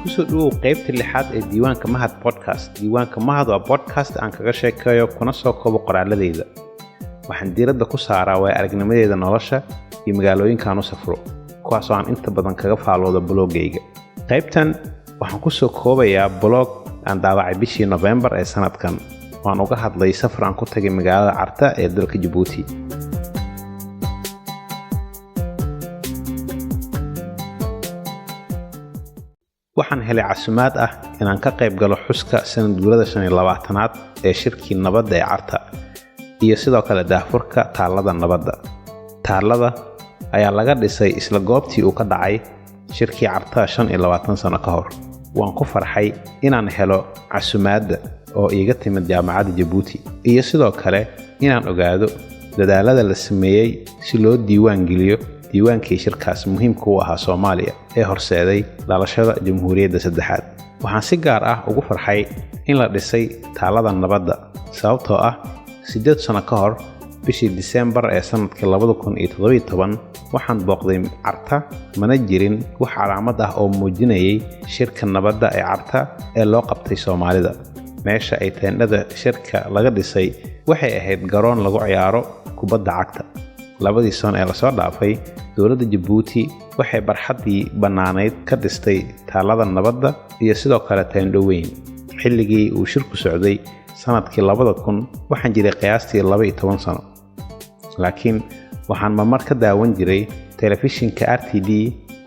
kusoo dhawow qaybta lixaad ee diiwaanka Mahad Podcast. Diiwaanka Mahad waa podcast aan kaga sheekayo kuna soo koobo qoraaladeyda. Waxaan diiradda ku saaraa way aragnimadeeda nolosha iyo magaalooyinka aan u safro, kuwaas oo aan inta badan kaga faaloodo blogayga. Qaybtan waxaan ku soo koobayaa blog aan daabacay bishii November ee sanadkan. Waan uga hadlay safar aan ku tagay magaalada Carta ee dalka Djibouti. waxaan helay casumaad ah inaan ka qayb galo xuska sanad guurada 25aad ee shirkii nabadda ee Carta iyo sidoo kale daahfurka taalada nabadda. Taalada ayaa laga dhisay isla goobtii uu ka dhacay shirkii Carta 25 sano ka hor. Waan ku farxay inaan helo casumaadda oo iiga timid jaamacadda Djibouti iyo sidoo kale inaan ogaado dadaalada la sameeyay si loo diiwaan geliyo diiwaankii shirkaas muhiimka u ahaa Soomaaliya ee horseeday dhalashada Jamhuuriyadda Saddexaad. Waxaan si gaar ah ugu farxay in la dhisay taalada nabadda sababtoo ah 8 sano ka hor bishii December ee sanadkii 2017 waxaan booqday Carta mana jirin wax calaamad ah oo muujinayay shirka nabadda ee Carta ee loo qabtay Soomaalida. meesha ay teendhada shirka laga dhisay waxay ahayd garoon lagu ciyaaro kubadda cagta. labadii sano ee la soo dhaafay dowladda Djibouti waxay barxadii banaaneed ka dhistay taalada nabadda iyo sidoo kale teendho weyn. xilligii uu shirku socday sanadkii 2000 waxaan jiray qiyaastii 12 sano, laakiin waxaan mar ka daawan jiray telefishinka RTD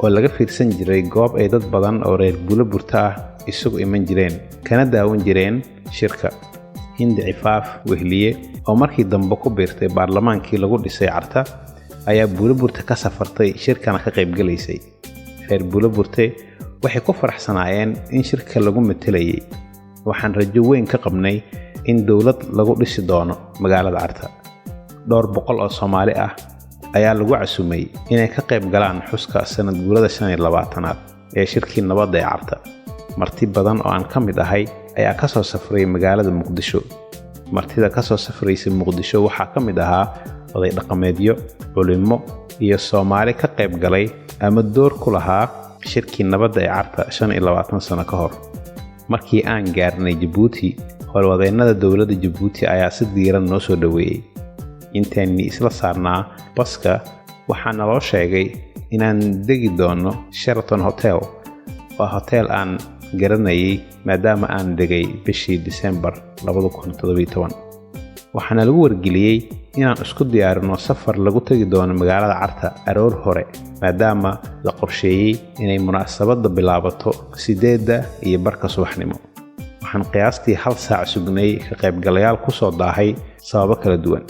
oo laga fiirsan jiray goob ay dad badan oo reer Buulaburta ah isugu iman jireen kana daawan jireen shirka. Hindi Cifaaf Wehliye oo markii dambe ku biirtay baarlamaankii lagu dhisay Carta ayaa Buulaburta ka safartay shirkana ka qayb galaysay. reer Buulaburta waxay ku faraxsanaayeen in shirka lagu metelayay. waxaan rajo weyn ka qabnay in dawlad lagu dhisi doono magaalada Carta. dhowr boqol oo Soomaali ah ayaa lagu casumay inay ka qayb galaan xuska sanad guurada 25aad ee shirkii nabadda ee Carta. marti badan oo aan ka mid ahay ayaa ka soo safray magaalada Muqdisho. martida ka soo safraysay Muqdisho waxaa ka mid ahaa oday dhaqameedyo, culimo iyo Soomaali ka qayb galay ama door ku lahaa shirkii nabadda ee Carta 25 sano ka hor. markii aan gaarnay Djibouti, howlwadeennada dowladda Djibouti ayaa si diiran noo soo dhaweeyay. intaanni isla saarnaa baska waxaa naloo sheegay inaan degi doono Sheraton Hotel, waa hotel aan garanayay maadaama aan degay bishii December 2017. waxaana lagu wargeliyay inaan isku diyaarino safar lagu tagi doono magaalada Carta aroor hore maadaama la qorsheeyay inay munaasabadda bilaabato 8:00 subaxnimo. waxaan qiyaastii 1 saac sugnay ka qaybgalayaal ku soo daahay sababo kala duwan.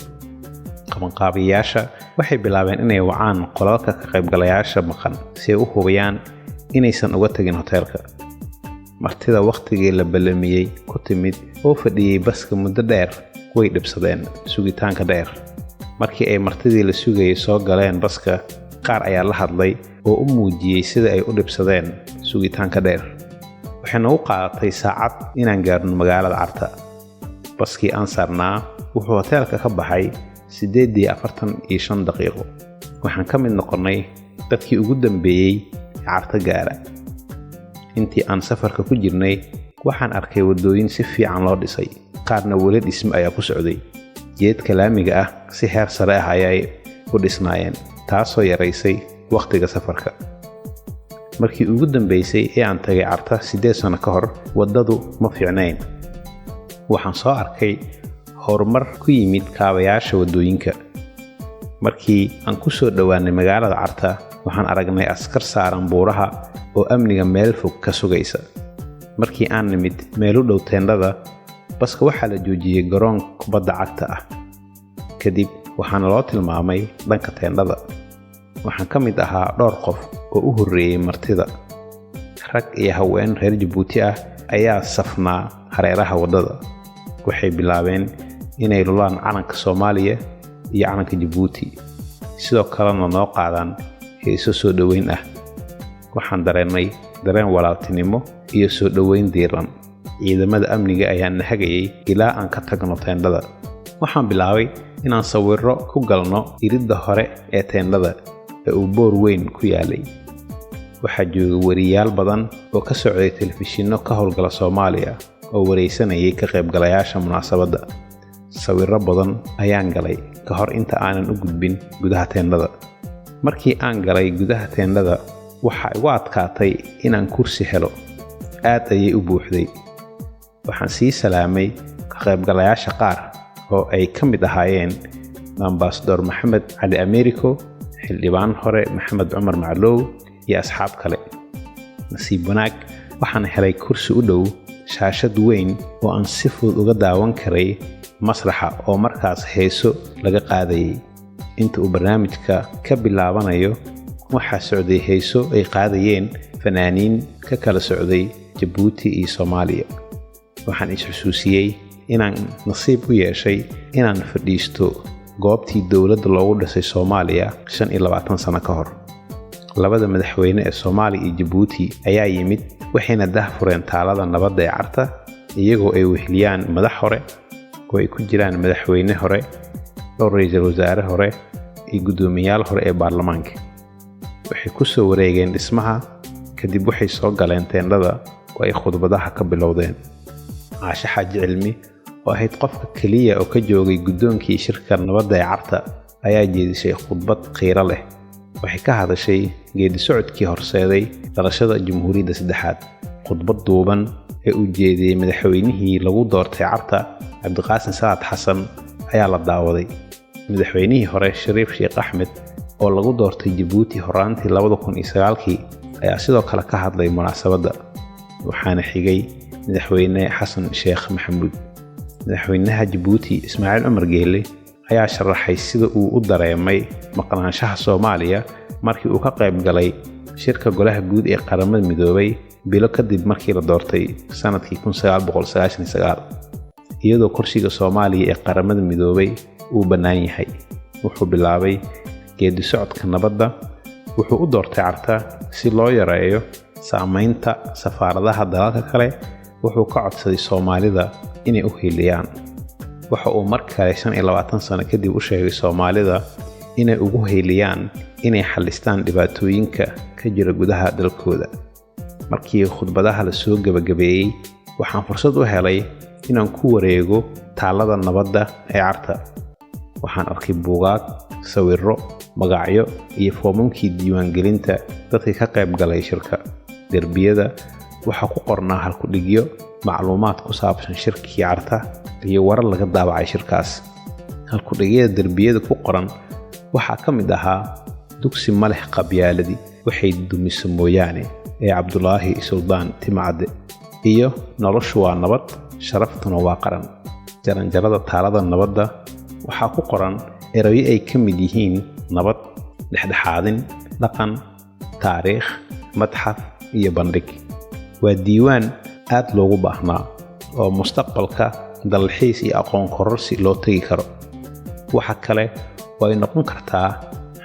qabanqaabiyaasha waxay bilaabeen inay wacaan qolalka ka qaybgalayaasha maqan si ay u hubiyaan inaysan uga tagin hoteelka. martida waqtigii la ballamiyay ku timid oo fadhiyay baska muddo dheer way dhibsadeen sugitaanka dheer. markii ay martidii la sugayay soo galeen baska, qaar ayaa la hadlay oo u muujiyay sida ay u dhibsadeen sugitaanka dheer. waxay nagu qaadatay saacad inaan gaarno magaalada Carta. baskii aan saarnaa wuxuu hoteelka ka baxay 8:45 daqiiqo. waxaan ka mid noqonnay dadkii ugu dambeeyay Carta gaara. intii aan safarka ku jirnay waxaan arkay wadooyin si fiican loo dhisay, qaarna weli dhismo ayaa ku socday. jeedka laamiga ah si heer sare ah ayay u dhisnaayeen, taasoo yaraysay waqtiga safarka. markii ugu dambeysay ee aan tagay Carta 8 sano ka hor, wadadu ma fiicnayn. waxaan soo arkay horumar ku yimid kaabayaasha wadooyinka. markii aan ku soo dhowaanay magaalada Carta, waxaan aragnay askar saaran buuraha oo amniga meel fog ka sugaysa. markii aan nimid meel u dhow teendhada, baska waxaa la joojiyay garoon kubadda cagta ah. kadib waxaana loo tilmaamay dhanka teendhada. waxaan ka mid ahaa dhowr qof oo u horreeyay martida. rag iyo haween reer Djibouti ah ayaa safnaa hareeraha wadada. waxay bilaabeen inay lulaan calanka Soomaaliya iyo calanka Djibouti, sidoo kalena noo qaadaan heeso soo dhaweyn ah. waxaan dareennay dareen walaaltinimo iyo soo dhaweyn diiran. ciidamada amniga ayaa na hagayay ilaa aan ka tagno teendhada. waxaan bilaabay inaan sawirro ku galno iridda hore ee teendhada ee uu boor weyn ku yaalay. waxaa jooga wariyaal badan oo ka socday telefishinno ka howlgala Soomaaliya oo wareysanayay ka qaybgalayaasha munaasabadda. Sawirro badan ayaan galay ka hor inta aanan u gudbin gudaha teendhada. Markii aan galay gudaha teendhada, waxa igu adkaatay inaan kursi helo. Aad ayay u buuxday. Waxaan sii salaamay ka qaybgalayaasha qaar oo ay ka mid ahaayeen Ambassador Maxamed Cali Americo, xildhibaan hore Maxamed Cumar Maclow iyo asxaab kale. Nasiib wanaag, waxaan helay kursi u dhow shaashad weyn oo aan si fudud uga daawan karay masraxa oo markaas heeso laga qaadayay. Inta uu barnaamijka ka bilaabanayo, waxaa socday heeso ay qaadayeen fanaaniin ka kala socday Djibouti iyo Soomaaliya. Waxaan is-xusuusiyey inaan nasiib u yeeshay inaan fadhiisto goobtii dowladda loogu dhisay Soomaaliya 25 sano ka hor. Labada madaxweyne ee Soomaaliya iyo Djibouti ayaa yimid, waxayna daahfureen taalada nabadda ee Carta, iyagoo ay weheliyaan madax hore oo ay ku jiraan madaxweyne hore, ra'iisul wasaare hore iyo guddoomiyaal hore ee baarlamaanka. Waxay ku soo wareegeen dhismaha, kadib waxay soo galeen teendhada oo ay khudbadaha ka bilowdeen. Caashe Xaaji Cilmi oo ahayd qofka kaliya oo ka joogay guddoonkii shirka nabadda ee Carta ayaa jeedisay khudbad qiiro leh. Waxay ka hadashay geedi socodkii horseeday dhalashada Jamhuuriyadda Saddexaad. Khudbad duuban ee uu jeediyay madaxweynihii lagu doortay Carta, Cabdiqaasim Salaad Xasan, ayaa la daawaday. Madaxweynihii hore Shariif Sheekh Axmed oo lagu doortay Djibouti horaantii 2009 ayaa sidoo kale ka hadlay munaasabadda. Waxaana xigay madaxweyne Xasan Sheekh Maxamuud. Madaxweynaha Djibouti Ismaaciil Cumar Geelle ayaa sharaxay sida uu u dareemay maqnaanshaha Soomaaliya markii uu ka qayb galay shirka Golaha Guud ee Qaramada Midoobay bilo kadib markii la doortay sanadkii 1999, iyadoo kursiga Soomaaliya ee Qaramada Midoobay uu bannaan yahay. Wuxuu bilaabay geedi socodka nabadda. Wuxuu u doortay Carta si loo yareeyo saamaynta safaaradaha dalalka kale. Wuxuu ka codsaday Soomaalida inay u hiiliyaan. Waxa uu mar kale 25 sano kadib u sheegay Soomaalida inay ugu hiiliyaan inay xallistaan dhibaatooyinka ka jira gudaha dalkooda. Markii khudbadaha la soo gabagabeeyay, waxaan fursad u helay inaan ku wareego taalada nabadda ee Carta. Waxaan arkay buugaag, sawirro, magacyo iyo foomamkii diiwaangelinta dadkii ka qayb galay shirka. Derbiyada waxaa ku qornaa halku-dhigyo, macluumaad ku saabsan shirkii Carta iyo warar laga daabacay shirkaas. Halku-dhigyada derbiyada ku qoran waxaa ka mid ahaa dugsi ma leh qabyaaladii, waxay dumiso mooyaane ee Cabdulaahi Suldaan Timcadde, iyo noloshu waa nabad, sharaftuna waa qaran. Jaranjarada taalada nabadda waxaa ku qoran erayo ay ka mid yihiin nabad, dhexdhexaadin, dhaqan, taariikh, madxaf iyo bandhig. Waa diiwaan aad loogu baahnaa oo mustaqbalka dalxiis iyo aqoon kororsi loo tagi karo. Waxa kale oo ay noqon kartaa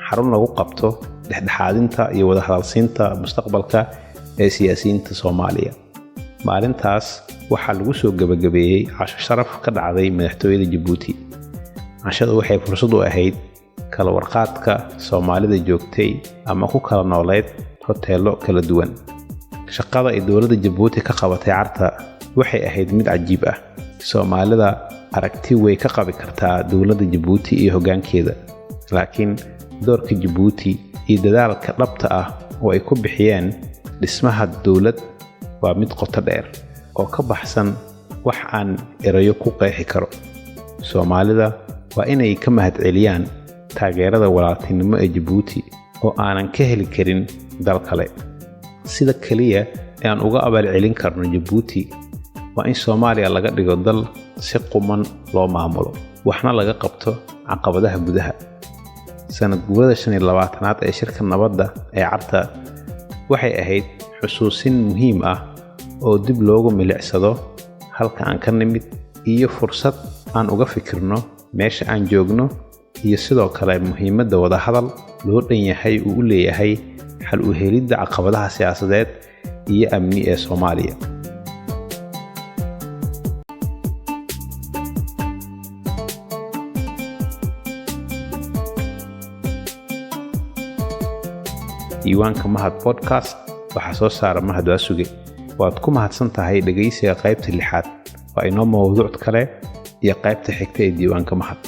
xarun lagu qabto dhexdhexaadinta iyo wada hadalsiinta mustaqbalka ee siyaasiyiinta Soomaaliya. Maalintaas waxaa lagu soo gabagabeeyay casho sharaf ka dhacday madaxtooyada Djibouti. Cashadu waxay fursad u ahayd kala warqaadka Soomaalida joogtay ama ku kala nooleed hoteelo kala duwan. Shaqada ay dowladda Djibouti ka qabatay Carta waxay ahayd mid cajiib ah. Soomaalida aragti way ka qabi kartaa dowladda Djibouti iyo hoggaankeeda, laakiin doorka Djibouti iyo dadaalka dhabta ah oo ay ku bixiyeen dhismaha dowlad waa mid qoto dheer oo ka baxsan wax aan erayo ku qeexi karo. Soomaalida waa inay ka mahadceliyaan taageerada walaaltinimo ee Djibouti oo aanan ka heli karin dal kale. Sida kaliya ee aan uga abaalcelin karno Djibouti waa in Soomaaliya laga dhigo dal si quman loo maamulo, waxna laga qabto caqabadaha gudaha. Sanad guurada 25aad ee shirka nabadda ee Carta waxay ahayd xusuusin muhiim ah oo dib loogu milicsado halka aan ka nimid iyo fursad aan uga fikirno meesha aan joogno iyo sidoo kale muhiimadda wada hadal loo dhan yahay uu u leeyahay xal u helidda caqabadaha siyaasadeed iyo amni ee Soomaaliya. Diiwaanka Mahad Podcast waxaa soo saara Mahad Waasuge. waad ku mahadsan tahay dhegeysiga qaybta 6. waa inoo mawduuc kale iyo qaybta xigta ee diiwaanka Mahad.